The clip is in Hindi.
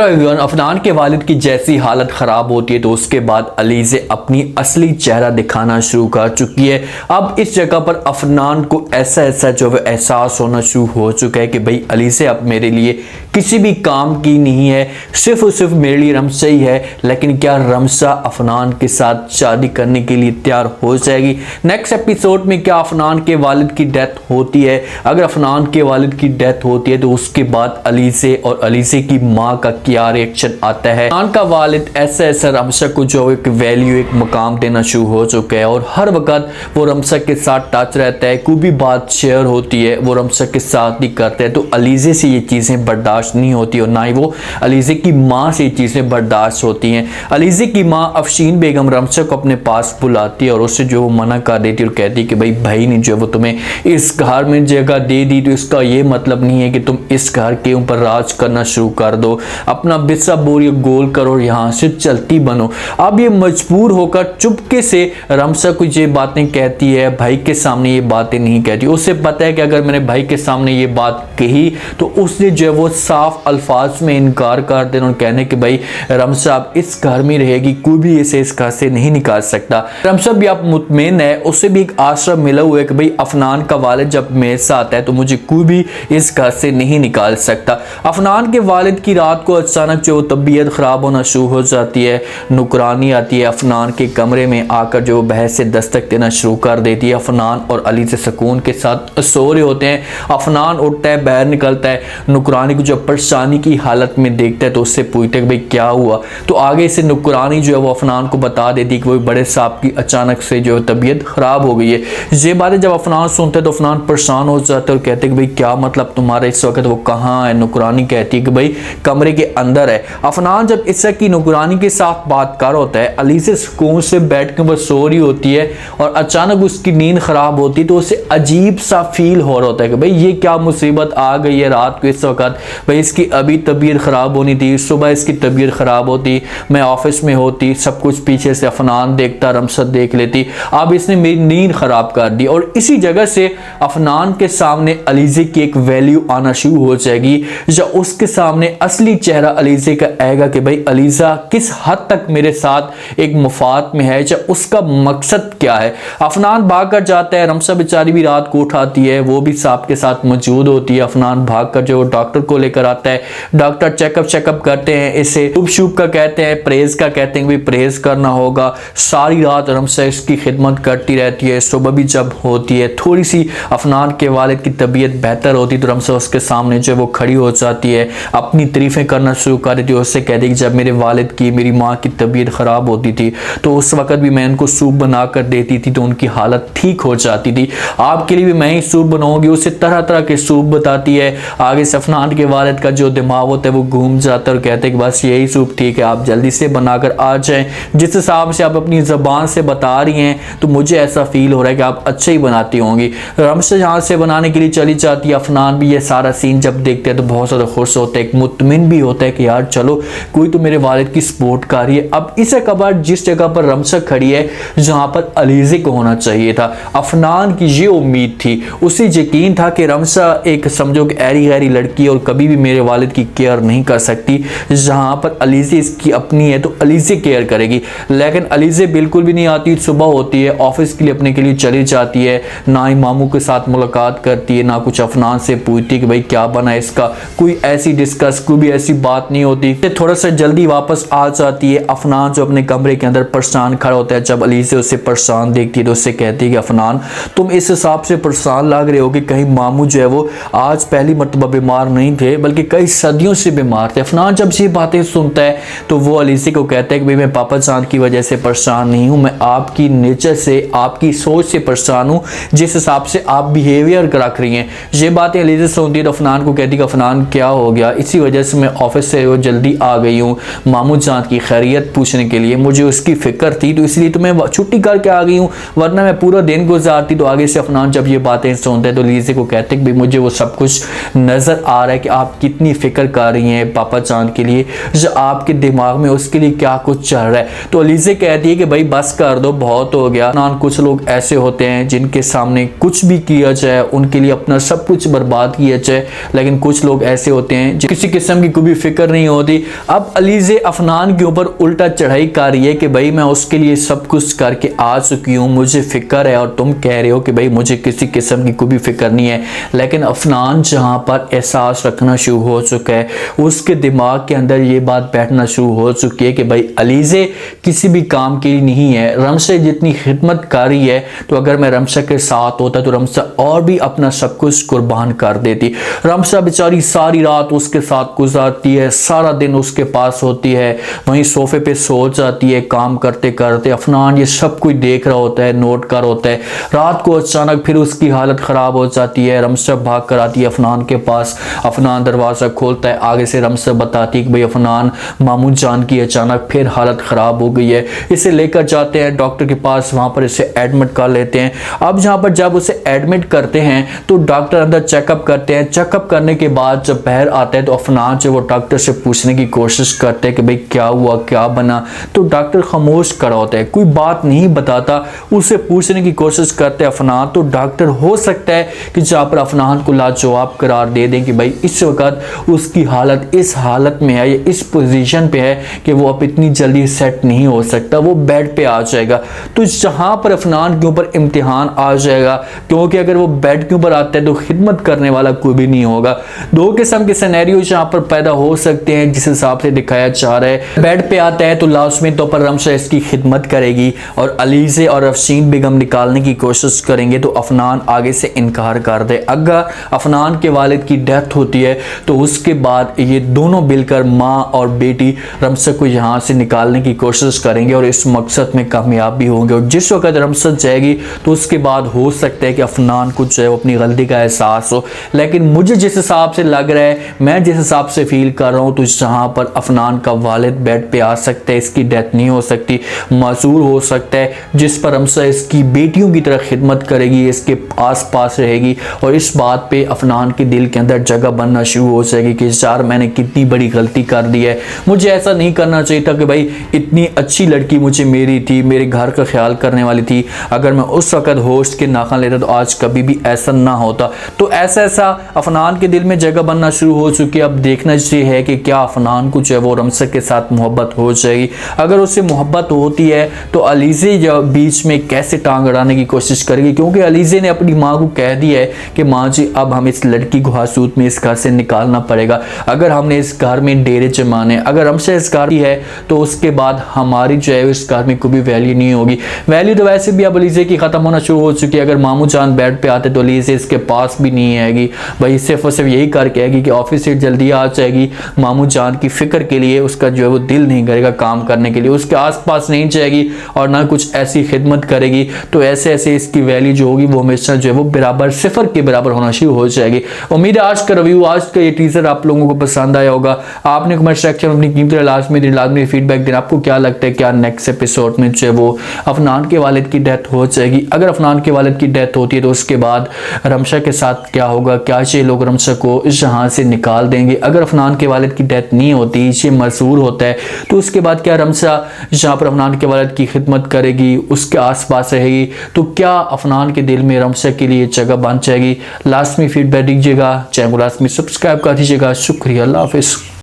अफनान के वालिद की जैसी हालत ख़राब होती है तो उसके बाद अलीज़े अपनी असली चेहरा दिखाना शुरू कर चुकी है। अब इस जगह पर अफनान को ऐसा जो है एहसास होना शुरू हो चुका है कि भाई अलीज़े अब मेरे लिए किसी भी काम की नहीं है, सिर्फ और सिर्फ मेरे लिए रमसा ही है। लेकिन क्या रमसा अफनान के साथ शादी करने के लिए तैयार हो जाएगी? नेक्स्ट एपिसोड में क्या अफनान के वालिद की डेथ होती है? अगर अफनान के वालिद की डेथ होती है तो उसके बाद अलीज़े और अलीज़े की माँ का क्या रिएक्शन आता है? अफनान का वालिद ऐसा रमसा को जो एक वैल्यू, एक मकाम देना शुरू हो चुका है और हर वक्त वो रमसा के साथ टच रहता है। कोई भी बात शेयर होती है वो रमसा के साथ ही करते हैं। तो अलीज़े से ये चीज़ें बर्दाश्त नहीं होती और ना ही वो अलीज़े की माँ से ये चीज़ें बर्दाश्त होती हैं। अलीज़े की माँ अफशीन बेगम रमसा को अपने पास बुलाती है और उससे जो वो मना कर देती है और कहती है कि भाई ने जो वो तुम्हें इस घर में जगह दे दी तो इसका ये मतलब नहीं है कि तुम इस घर के ऊपर राज करना शुरू कर दो। अपना बिस्सा बोरियो गोल करो और यहाँ से चलती बनो। अब ये मजबूर होकर चुपके से रमसा को ये बातें कहती है, भाई के सामने ये बातें नहीं कहती। उसे पता है कि अगर मैंने भाई के सामने ये बात कही तो उसने जो है वो साफ अल्फाज में इनकार कर देना और कहने कि भाई रमसा अब इस घर में रहेगी, कोई भी इसे इस घर से नहीं निकाल सकता। रमसा भी आप मुतमईन है, उसे भी एक आश्रय मिला हुआ है कि भाई अफनान का वालिद जब मेरे साथ है तो मुझे कोई भी इस घर से नहीं निकाल सकता। अफनान के वालिद की रात को अचानक जो तबीयत ख़राब होना शुरू हो जाती है। नुकरानी आती है अफनान के कमरे में आकर जो बहस से दस्तक देना शुरू कर देती है। अफनान और अली से सुकून के साथ सो रहे होते हैं। अफनान उठता है, बाहर निकलता है, नुकरानी को जब परेशानी की हालत में देखता है तो उससे पूछता है कि भाई क्या हुआ। तो आगे से नुकरानी जो है वो अफनान को बता देती है कि वो बड़े साहब की अचानक से जो तबीयत ख़राब हो गई है। ये बातें जब अफनान सुनते हैं तो अफनान परेशान हो जाते हैं और कहते हैं कि भाई क्या मतलब तुम्हारा इस वक्त वो कहाँ है? नुकरानी कहती है कि भाई कमरे के अंदर है। अफनान जब इससे की नुकरानी के साथ बात कर होता है, अली से सुकून से बैठ के वो सो रही होती है और अचानक उसकी नींद ख़राब होती है तो उसे अजीब सा फील हो रहा होता है कि भाई ये क्या मुसीबत आ गई है रात को इस वक्त। भाई इसकी अभी तबीयत ख़राब होनी थी, सुबह इसकी तबीयत ख़राब होती, मैं ऑफिस में होती, सब कुछ पीछे से अफनान देखता, रमसत देख लेती। अब इसने मेरी नींद ख़राब कर दी और इसी जगह से अफनान के सामने अलीज़े की एक वैल्यू आना शुरू हो जाएगी या उसके सामने असली चेहरा अलीज़े का आएगा कि भाई अलीज़ा किस हद तक मेरे साथ एक मुफाद में है या उसका मकसद क्या है। अफनान भाग कर जाता है, रमसा बेचारी भी रात को उठाती है, वो भी साहब के साथ मौजूद होती है। अफनान भाग कर जो डॉक्टर को लेकर आता है, डॉक्टर चेकअप करते हैं, इसे शुभ का कहते हैं, परहेज का कहते हैं, भी परहेज करना होगा। सारी रात रमसा इसकी खिदमत करती रहती है। सुबह भी जब होती है थोड़ी सी अफनान के वालिद की तबीयत बेहतर होती तो रमसा उसके सामने जो वो खड़ी हो जाती है, अपनी तारीफें करना शुरू कर देती है। उससे कहती है कि जब मेरे वालिद की, मेरी माँ की तबीयत ख़राब होती थी तो उस वक्त भी मैं इनको सूप बना कर देती थी तो उनकी हालत ठीक हो जाती थी। आपके लिए भी मैं ही सूप बनाऊंगी। उसे तरह तरह के सूप बताती है। आगे से अफनान के वालिद का जो दिमाग होता है वो घूम जाता है और कहते हैं कि बस यही सूप ठीक है, आप जल्दी से बनाकर आ जाएं। जिस हिसाब से आप अपनी ज़बान से बता रही हैं तो मुझे ऐसा फील हो रहा है कि आप अच्छे ही बनाती होंगी। रमसा यहाँ से बनाने के लिए चली जाती है। अफनान भी ये सारा सीन जब देखते हैं तो बहुत ज़्यादा खुश होता है, एक मुतमिन भी होता है कि यार चलो कोई तो मेरे वालिद की सपोर्ट कर रही है। अब इस कबार जिस जगह पर रमसा खड़ी है जहाँ पर अलीज़े को होना चाहिए था, अफनान की ये उम्मीद थी, उसे यकीन था कि रमसा एक समझो कि ऐरी गैरी लड़की और कभी भी मेरे वालिद की केयर नहीं कर सकती। जहाँ पर अलीज़े इसकी अपनी है तो अलीज़े केयर करेगी, लेकिन अलीज़े बिल्कुल भी नहीं आती। सुबह होती है, ऑफिस के लिए अपने के लिए चली जाती है, ना ही मामू के साथ मुलाकात करती है, ना कुछ अफनान से पूछती कि भाई क्या बना इसका, कोई ऐसी डिस्कस, कोई भी ऐसी बात नहीं होती। थोड़ा सा जल्दी वापस आ जाती है। अफनान जो अपने कमरे के अंदर परेशान खड़ा होता है, जब अलीज़े उसे परेशान देखती है तो उससे कहती है कि अफनान तुम इस हिसाब से परेशान लग रहे हो कि कहीं मामू जो है वो आज पहली मरतबा बीमार नहीं थे बल्कि कई सदियों से बीमार थे। अफनान जब ये बातें सुनता है तो वो अलीज़े को कहता है कि भाई मैं पापा जान की वजह से परेशान नहीं हूँ, मैं आपकी नेचर से, आपकी सोच से परेशान हूँ, जिस हिसाब से आप बिहेवियर रख रही हैं। ये बातें अलीज़े सुनती है तो अफनान को कहती है कि अफनान क्या हो गया, इसी वजह से मैं ऑफिस से वो जल्दी आ गई हूँ मामू जान की खैरियत पूछने के लिए, मुझे उसकी फिक्र थी तो इसलिए तो मैं छुट्टी करके आ गई हूँ, वरना मैं पूरा दिन गुजारती। तो आगे से अफनान जब ये बातें सुनते हैं तो अलीज़े को कहते हैं कि भाई मुझे वो सब कुछ नज़र आ रहा है कि आप कितनी फिक्र कर रही हैं पापा जान के लिए, जो आपके दिमाग में उसके लिए क्या कुछ चल रहा है। तो अलीज़े कहती है कि भाई बस कर दो, बहुत हो गया। अफनान, कुछ लोग ऐसे होते हैं जिनके सामने कुछ भी किया जाए उनके लिए अपना सब कुछ बर्बाद किया जाए, लेकिन कुछ लोग ऐसे होते हैं जो किसी किस्म की कोई भी फिक्र नहीं होती। अब अलीज़े अफनान के ऊपर उल्टा चढ़ाई कर रही है कि भाई मैं उसके लिए सब कुछ करके आ चुकी हूँ, मुझे फिक्र है, और तुम कह रहे हो कि भाई मुझे किसी किस्म की कोई भी फिक्र नहीं है। लेकिन अफनान जहाँ पर एहसास रखना शुरू हो चुका है, उसके दिमाग के अंदर ये बात बैठना शुरू हो चुकी है कि भाई अलीज़े किसी भी काम के लिए नहीं है। रमशा जितनी खिदमत कर रही है, तो अगर मैं रमशा के साथ होता तो रमशा और भी अपना सब कुछ कुर्बान कर देती। रमशा बेचारी सारी रात उसके साथ गुजारती है, सारा दिन उसके पास होती है, वहीं सोफे पे सो जाती है काम करते करते। अफनान ये सब कुछ देख रहा होता है, नोट कर होता है। रात को अचानक फिर उसकी हालत ख़राब हो जाती है। रमशा भाग कर आती है अफनान के पास। अफनान दरवाज़ा खोलता है, आगे से रमशा बताती है कि भाई अफनान, मामू जान की अचानक फिर हालत ख़राब हो गई है। इसे लेकर जाते हैं डॉक्टर के पास, वहाँ पर इसे एडमिट कर लेते हैं। अब जहाँ पर जब उसे एडमिट करते हैं तो डॉक्टर अंदर चेकअप करते हैं। चेकअप करने के बाद जब बाहर आता है तो अफनान से वो डॉक्टर से पूछने की कोशिश करते हैं कि भाई क्या हुआ, क्या बना। तो डॉक्टर खामोश खड़ा होता है, कोई बात नहीं बताता। उसे पूछने की कोशिश करते हैं अफनान, तो डॉक्टर हो सकता है कि जहाँ पर अफनान को लाजवाब करार दे दें कि भाई इस वक्त उसकी हालत इस हालत में है, या इस पोजीशन पे है कि वो अब इतनी जल्दी सेट नहीं हो सकता, वो बेड पे आ जाएगा। तो जहाँ पर अफनान के ऊपर इम्तिहान आ जाएगा, क्योंकि अगर वो बेड के ऊपर आता है तो खिदमत करने वाला कोई भी नहीं होगा। दो किस्म के सिनेरियो जहाँ पर पैदा हो सकते हैं जिस हिसाब से दिखाया जा रहा है। बेड पे आता है तो लाजमी तौर पर रमशा इसकी खिदमत करेगी, और अलीज़े और अफशीन बेगम निकालने की कोशिश करेंगे तो अफनान आगे से इनकार कर दे। अगर अफनान के वालिद की डेथ होती है तो उसके बाद ये दोनों मिलकर माँ और बेटी रमशा को यहाँ से निकालने की कोशिश करेंगे और इस मकसद में कामयाब भी होंगे। और जिस वक्त रमशा जाएगी तो उसके बाद हो सकता है कि अफनान को जो है अपनी गलती का एहसास हो। लेकिन मुझे जिस हिसाब से लग रहा है, मैं जिस हिसाब से फील कर रहा हूँ, तो जहाँ पर अफनान का वालिद बेड पे आ सकता है, इसकी डेथ नहीं हो सकती, मासूर हो सकता है, जिस पर रमशा इसकी बेटियों की तरह खिदमत करेगी, इसके आस पास रहेगी। और इस बात पे अफनान के दिल के अंदर जगह बनना शुरू हो जाएगी कि यार मैंने कितनी बड़ी गलती कर दी है, मुझे ऐसा नहीं करना चाहिए था कि भाई इतनी अच्छी लड़की मुझे मेरी थी, मेरे घर का ख्याल करने वाली थी, अगर मैं उस वक्त होश के नाखन लेता तो आज कभी भी ऐसा ना होता। तो ऐसा अफनान के दिल में जगह बनना शुरू हो चुकी है। अब देखना ये है कि क्या अफनान को जो है वो रमशा के साथ मोहब्बत हो जाएगी। अगर उससे मोहब्बत होती है तो अलीज़े बीच में कैसे टांग अड़ाने की कोशिश करेगी, क्योंकि अलीज़े ने अपनी माँ को कह दिया है कि माँ जी अब हम इस लड़की को हासूत में इस घर से निकालना पड़ेगा। अगर हमने इस घर में डेरे जमाने, अगर रमशा इस घर की है तो उसके बाद हमारी जो है इस घर में कोई भी वैल्यू नहीं होगी। वैल्यू तो वैसे भी अब अलीज़े की ख़त्म होना शुरू हो चुकी है। अगर मामू जान बेड पे आते तो अलीज़े इसके पास भी नहीं आएगी, भाई सिर्फ और सिर्फ यही कर कहेगी कि ऑफिस से जल्दी आ जाएगी। मामू जान की फिक्र के लिए उसका जो है वो दिल नहीं करेगा काम करने के लिए, उसके आसपास नहीं जाएगी और ना कुछ ऐसी खिदमत करेगी। तो ऐसे ऐसे इसकी वैल्यू जो होगी वो हमेशा जो है वो बराबर सिफर के बराबर होना शुरू हो जाएगी। उम्मीद है आज का रिव्यू, आज का ये टीजर आप लोगों को पसंद आया होगा। आपने कमेंट सेक्शन में अपनी कीमती लाजमी फीडबैक देना। आपको क्या लगता है, क्या नेक्स्ट एपिसोड में जो है वो अफनान के वालिद की डेथ हो जाएगी? अगर अफनान के वालिद की डेथ होती है तो उसके बाद रमशा के साथ क्या होगा? क्या ये लोग रमशा को इस जहां से निकाल देंगे? अगर अफनान के वालिद की डेथ नहीं होती, ये मसूर होता है, तो उसके बाद क्या रमशा जहाँ पर अफनान के वालिद की खिदमत करेगी, उसके आसपास रहेगी, तो क्या अफनान के दिल में रमशा के लिए जगह बन जाएगी? लास्ट में फीडबैक दीजिएगा, चैनल को लास्ट में सब्सक्राइब कर दीजिएगा। शुक्रिया, अल्लाह हाफिज़।